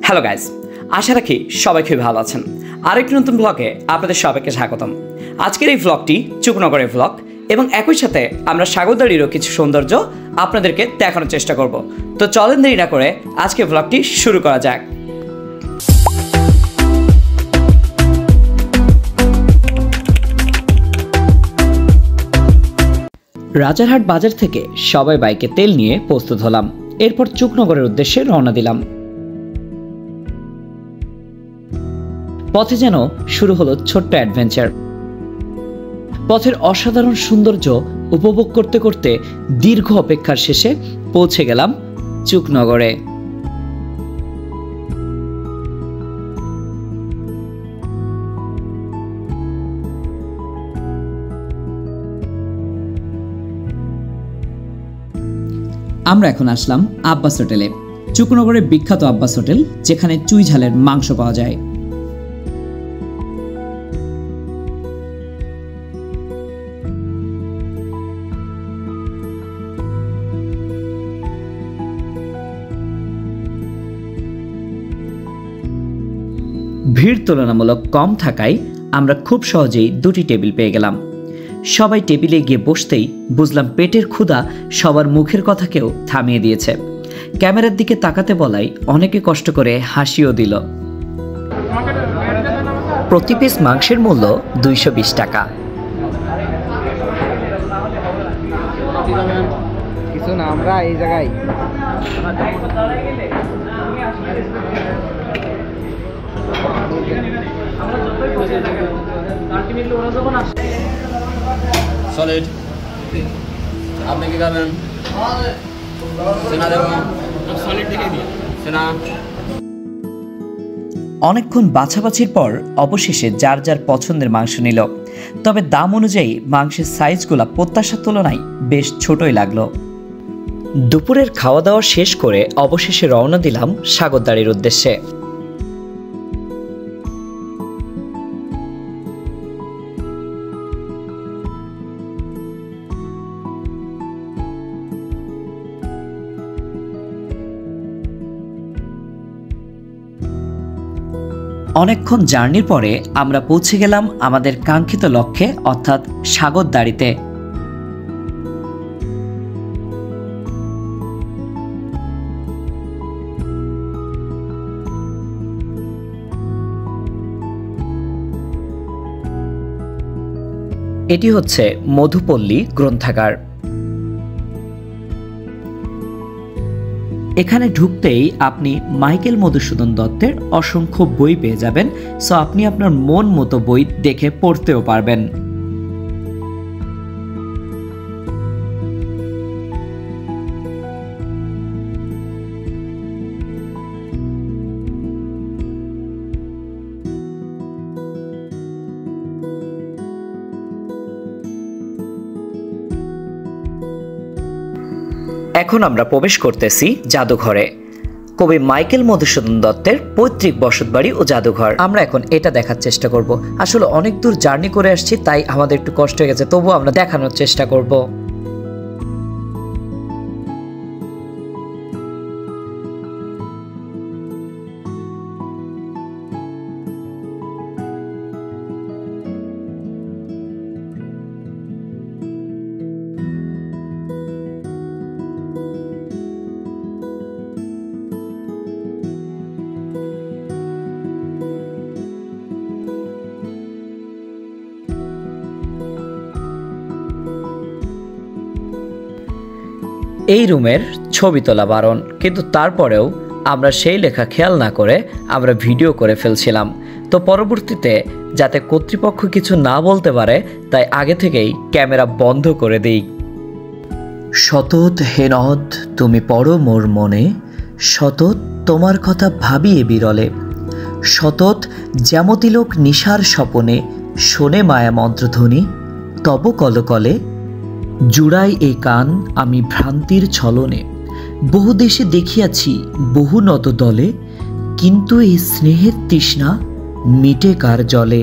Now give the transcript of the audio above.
Hello guys, আশা রাখি সবাই খুব ভালো আছেন। আরেকটি নতুন ব্লগে আপনাদের সবাইকে স্বাগতম। আজকের এই ব্লগটি চুকনগরের ব্লগ এবং একই সাথে আমরা সাগরদাড়িরও কিছু সৌন্দর্য আপনাদেরকে দেখানোর চেষ্টা করব। তো চলেন দেরি না করে আজকে ব্লগটি শুরু করা যাক। রাজারহাট বাজার থেকে সবাই বাইকে তেল নিয়ে প্রস্তুত হলাম। এরপর চুকনগরের উদ্দেশ্যে রওনা দিলাম। পথে যেন শুরু হলো ছোট্ট অ্যাডভেঞ্চার। পথের অসাধারণ সৌন্দর্য উপভোগ করতে করতে দীর্ঘ অপেক্ষার শেষে পৌঁছে গেলাম চুকনগরে। আমরা এখন আসলাম আব্বাস হোটেলে। চুকনগরের বিখ্যাত আব্বাস হোটেল, যেখানে চুই ঝালের মাংস পাওয়া যায়। ভিড় তুলনামূলক কম থাকায় আমরা খুব সহজেই দুটি টেবিল পেয়ে গেলাম। সবাই টেবিলে গিয়ে বসতেই বুঝলাম পেটের ক্ষুধা সবার মুখের কথাকেও থামিয়ে দিয়েছে। ক্যামেরার দিকে তাকাতে বলাই অনেকে কষ্ট করে হাসিও দিল। প্রতি পিস মাংসের মূল্য 220 টাকা। কিছু না, আমরা এই জায়গায় সলিড। আপনি কি খাবেন? অনেকক্ষণ বাছাবাছির পর অবশেষে যার যার পছন্দের মাংস নিল। তবে দাম অনুযায়ী মাংসের সাইজগুলো প্রত্যাশার তুলনায় বেশ ছোটই লাগলো। দুপুরের খাওয়া দাওয়া শেষ করে অবশেষে রওনা দিলাম সাগরদাড়ির উদ্দেশ্যে। অনেকক্ষণ জার্নির পরে আমরা পৌঁছে গেলাম আমাদের কাঙ্ক্ষিত লক্ষ্যে, অর্থাৎ সাগরদাড়িতে। এটি হচ্ছে মধুপল্লী গ্রন্থাগার। এখানে ঢুকতেই আপনি মাইকেল মধুসূদন দত্তের অসংখ্য বই পেয়ে যাবেন। সো আপনি আপনার মন মতো বই দেখে পড়তেও পারবেন। এখন আমরা প্রবেশ করতেছি জাদুঘরে, কবি মাইকেল মধুসূদন দত্তের পৈতৃক বসতবাড়ি ও জাদুঘর। আমরা এখন এটা দেখার চেষ্টা করব। আসলে অনেক দূর জার্নি করে আসছি, তাই আমাদের একটু কষ্ট হয়ে গেছে, তবুও আমরা দেখানোর চেষ্টা করব। এই রুমের ছবি তোলা বারণ, কিন্তু তারপরেও আমরা সেই লেখা খেয়াল না করে আমরা ভিডিও করে ফেলছিলাম। তো পরবর্তীতে যাতে কর্তৃপক্ষ কিছু না বলতে পারে, তাই আগে থেকেই ক্যামেরা বন্ধ করে দিই। সতত হে নদ তুমি পড়ো মোর মনে, সতত তোমার কথা ভাবিয়ে বিরলে, সতত জ্যামতিলোক নিশার স্বপনে, শোনে মায়া মন্ত্রধ্বনি তব কলকলে, জুড়াই এই কান আমি ভ্রান্তির ছলনে, বহু দেশে দেখিয়াছি বহু নত দলে, কিন্তু এই স্নেহের তৃষ্ণা মিটে কার জলে।